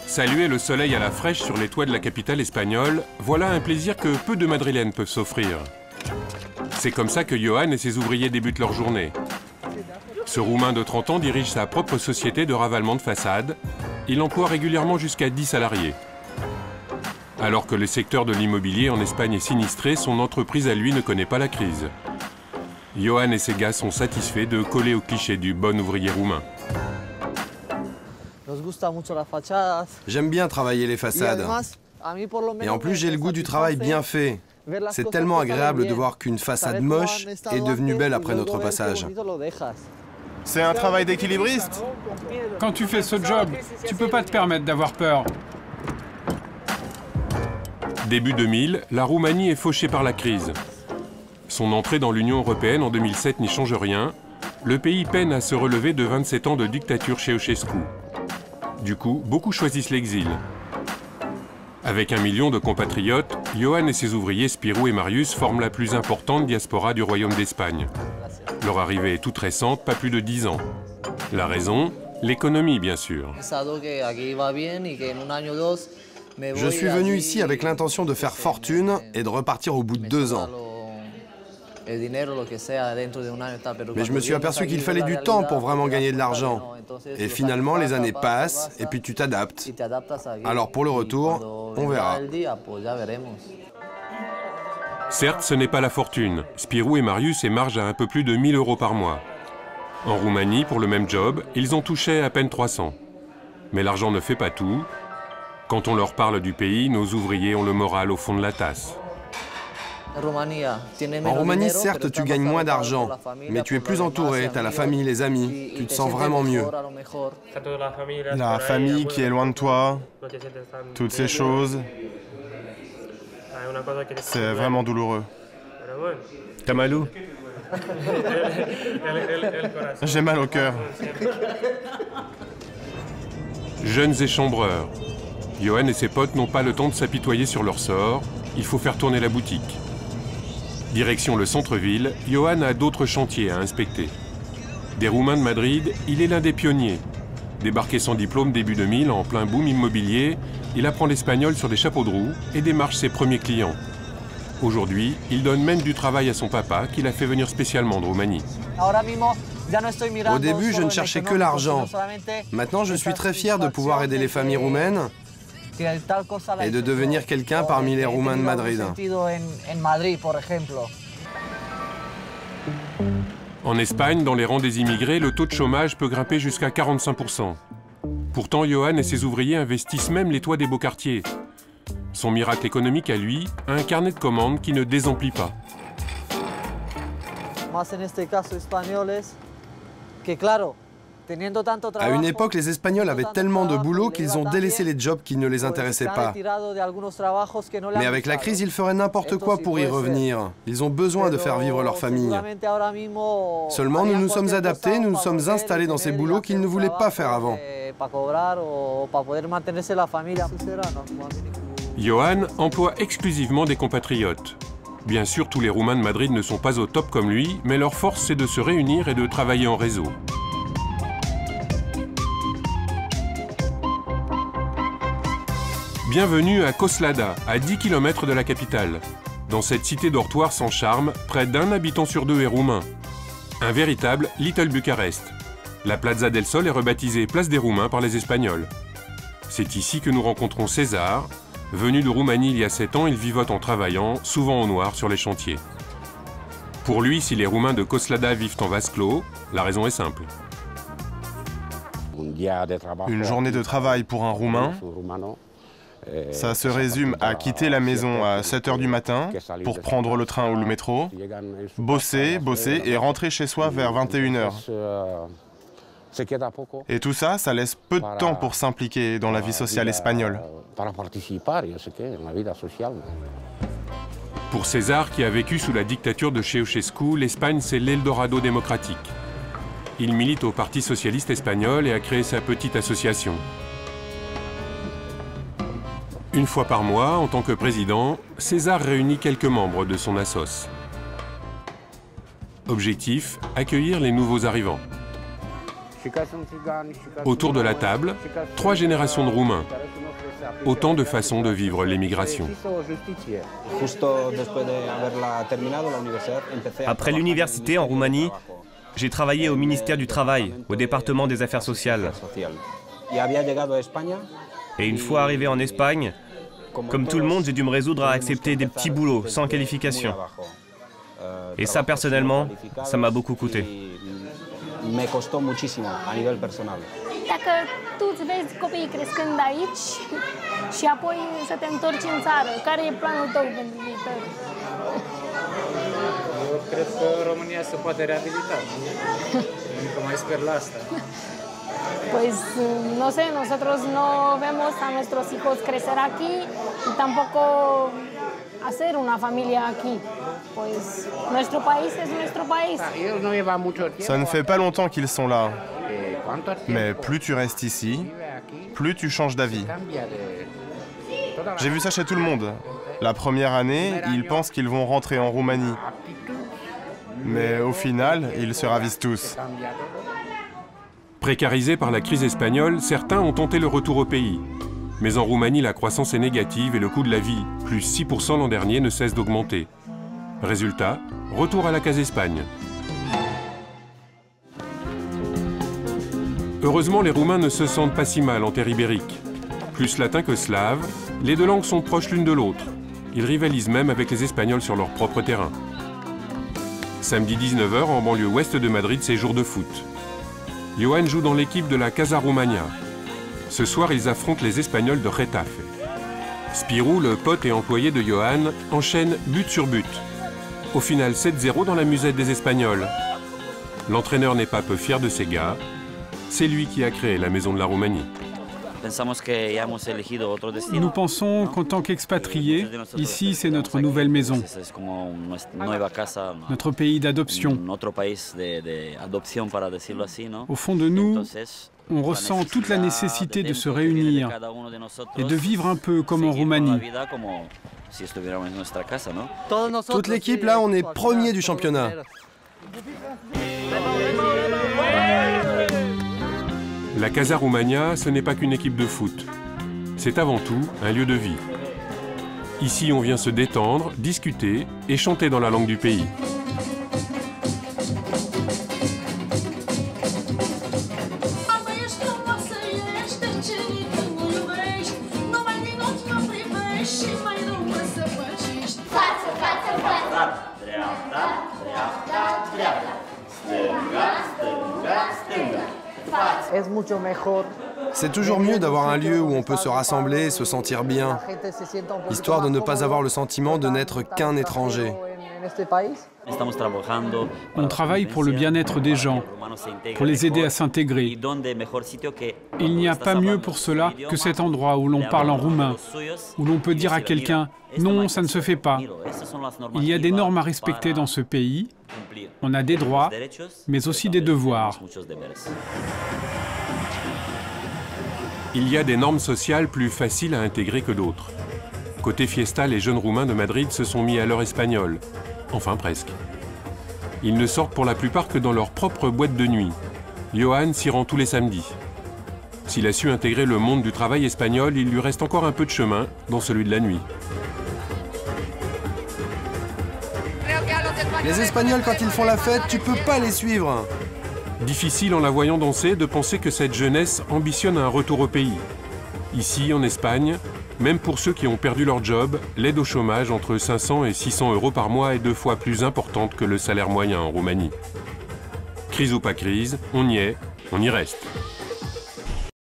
Saluer le soleil à la fraîche sur les toits de la capitale espagnole, voilà un plaisir que peu de Madrilènes peuvent s'offrir. C'est comme ça que Johan et ses ouvriers débutent leur journée. Ce Roumain de 30 ans dirige sa propre société de ravalement de façade. Il emploie régulièrement jusqu'à 10 salariés. Alors que le secteur de l'immobilier en Espagne est sinistré, son entreprise à lui ne connaît pas la crise. Johan et ses gars sont satisfaits de coller au cliché du bon ouvrier roumain. J'aime bien travailler les façades. Et en plus, j'ai le goût du travail bien fait. C'est tellement agréable de voir qu'une façade moche est devenue belle après notre passage. C'est un travail d'équilibriste. Quand tu fais ce job, tu peux pas te permettre d'avoir peur. Début 2000, la Roumanie est fauchée par la crise. Son entrée dans l'Union européenne en 2007 n'y change rien. Le pays peine à se relever de 27 ans de dictature Ceausescu. Du coup, beaucoup choisissent l'exil. Avec 1 million de compatriotes, Johan et ses ouvriers Spirou et Marius forment la plus importante diaspora du Royaume d'Espagne. Leur arrivée est toute récente, pas plus de 10 ans. La raison? L'économie, bien sûr. Je suis venu ici avec l'intention de faire fortune et de repartir au bout de 2 ans. Mais je me suis aperçu qu'il fallait du temps pour vraiment gagner de l'argent. Et finalement, les années passent et puis tu t'adaptes. Alors pour le retour, on verra. Certes, ce n'est pas la fortune. Spirou et Marius émargent à un peu plus de 1 000 € par mois. En Roumanie, pour le même job, ils en touchaient à peine 300. Mais l'argent ne fait pas tout. Quand on leur parle du pays, nos ouvriers ont le moral au fond de la tasse. En Roumanie, certes, tu gagnes moins d'argent, mais tu es plus entouré, tu as la famille, les amis, tu te sens vraiment mieux. La famille qui est loin de toi, toutes ces choses, c'est vraiment douloureux. T'as mal où? J'ai mal au cœur. Jeunes échambreurs. Johan et ses potes n'ont pas le temps de s'apitoyer sur leur sort. Il faut faire tourner la boutique. Direction le centre-ville, Johan a d'autres chantiers à inspecter. Des Roumains de Madrid, il est l'un des pionniers. Débarqué sans diplôme début 2000, en plein boom immobilier, il apprend l'espagnol sur des chapeaux de roue et démarche ses premiers clients. Aujourd'hui, il donne même du travail à son papa, qu'il a fait venir spécialement de Roumanie. Au début, je ne cherchais que l'argent. Maintenant, je suis très fier de pouvoir aider les familles roumaines et de devenir quelqu'un parmi les Roumains de Madrid. En Espagne, dans les rangs des immigrés, le taux de chômage peut grimper jusqu'à 45%. Pourtant, Johan et ses ouvriers investissent même les toits des beaux quartiers. Son miracle économique à lui, un carnet de commandes qui ne désemplit pas. À une époque, les Espagnols avaient tellement de boulot qu'ils ont délaissé les jobs qui ne les intéressaient pas. Mais avec la crise, ils feraient n'importe quoi pour y revenir. Ils ont besoin de faire vivre leur famille. Seulement, nous nous sommes adaptés, nous nous sommes installés dans ces boulots qu'ils ne voulaient pas faire avant. Johan emploie exclusivement des compatriotes. Bien sûr, tous les Roumains de Madrid ne sont pas au top comme lui, mais leur force, c'est de se réunir et de travailler en réseau. Bienvenue à Coslada, à 10 km de la capitale. Dans cette cité dortoir sans charme, près d'1 habitant sur 2 est roumain. Un véritable Little Bucarest. La Plaza del Sol est rebaptisée Place des Roumains par les Espagnols. C'est ici que nous rencontrons César. Venu de Roumanie il y a 7 ans, il vivote en travaillant, souvent au noir, sur les chantiers. Pour lui, si les Roumains de Coslada vivent en vase clos, la raison est simple. Une journée de travail pour un Roumain, ça se résume à quitter la maison à 7 h du matin pour prendre le train ou le métro, bosser et rentrer chez soi vers 21 h. Et tout ça, ça laisse peu de temps pour s'impliquer dans la vie sociale espagnole. Pour César, qui a vécu sous la dictature de Ceausescu, l'Espagne, c'est l'Eldorado démocratique. Il milite au Parti socialiste espagnol et a créé sa petite association. Une fois par mois, en tant que président, César réunit quelques membres de son assos. Objectif, accueillir les nouveaux arrivants. Autour de la table, 3 générations de Roumains. autant de façons de vivre l'émigration. Après l'université en Roumanie, j'ai travaillé au ministère du Travail, au département des Affaires sociales. Et une fois arrivé en Espagne, comme tout le monde, j'ai dû me résoudre à accepter des petits boulots sans qualification. Et ça, personnellement, ça m'a beaucoup coûté. Dacă tu îți vezi copiii crescând aici și apoi să te întorci în țară, care e planul tău pentru viitor? Eu cred că România se poate reabilita. Încă mai sper la asta. Pues no sé, nosotros no vemos a nuestros hijos crecer aquí y tampoco hacer una familia aquí. Pues nuestro país es nuestro país. Ça ne fait pas longtemps qu'ils sont là. Mais plus tu restes ici, plus tu changes d'avis. J'ai vu ça chez tout le monde. La première année, ils pensent qu'ils vont rentrer en Roumanie. Mais au final, ils se ravissent tous. Précarisés par la crise espagnole, certains ont tenté le retour au pays. Mais en Roumanie, la croissance est négative et le coût de la vie, plus 6% l'an dernier, ne cesse d'augmenter. Résultat, retour à la case Espagne. Heureusement, les Roumains ne se sentent pas si mal en terre ibérique. Plus latin que slave, les deux langues sont proches l'une de l'autre. Ils rivalisent même avec les Espagnols sur leur propre terrain. Samedi 19h, en banlieue ouest de Madrid, c'est jour de foot. Johan joue dans l'équipe de la Casa Rumania. Ce soir, ils affrontent les Espagnols de Getafe. Spirou, le pote et employé de Johan, enchaîne but sur but. Au final, 7-0 dans la musette des Espagnols. L'entraîneur n'est pas peu fier de ses gars. C'est lui qui a créé la Maison de la Roumanie. Nous pensons qu'en tant qu'expatriés, ici c'est notre nouvelle maison, notre pays d'adoption. Au fond de nous, on ressent toute la nécessité de se réunir et de vivre un peu comme en Roumanie. Toute l'équipe, là, on est premier du championnat. La Casa Rumania, ce n'est pas qu'une équipe de foot. C'est avant tout un lieu de vie. Ici, on vient se détendre, discuter et chanter dans la langue du pays. C'est toujours mieux d'avoir un lieu où on peut se rassembler et se sentir bien, histoire de ne pas avoir le sentiment de n'être qu'un étranger. On travaille pour le bien-être des gens, pour les aider à s'intégrer. Il n'y a pas mieux pour cela que cet endroit où l'on parle en roumain, où l'on peut dire à quelqu'un « non, ça ne se fait pas ». Il y a des normes à respecter dans ce pays, on a des droits, mais aussi des devoirs. Il y a des normes sociales plus faciles à intégrer que d'autres. Côté fiesta, les jeunes Roumains de Madrid se sont mis à l'heure espagnole. Enfin presque. Ils ne sortent pour la plupart que dans leur propre boîte de nuit. Johan s'y rend tous les samedis. S'il a su intégrer le monde du travail espagnol, il lui reste encore un peu de chemin dans celui de la nuit. Les Espagnols, quand ils font la fête, tu peux pas les suivre. Difficile en la voyant danser de penser que cette jeunesse ambitionne un retour au pays. Ici, en Espagne, même pour ceux qui ont perdu leur job, l'aide au chômage entre 500 et 600 euros par mois est 2 fois plus importante que le salaire moyen en Roumanie. Crise ou pas crise, on y est, on y reste.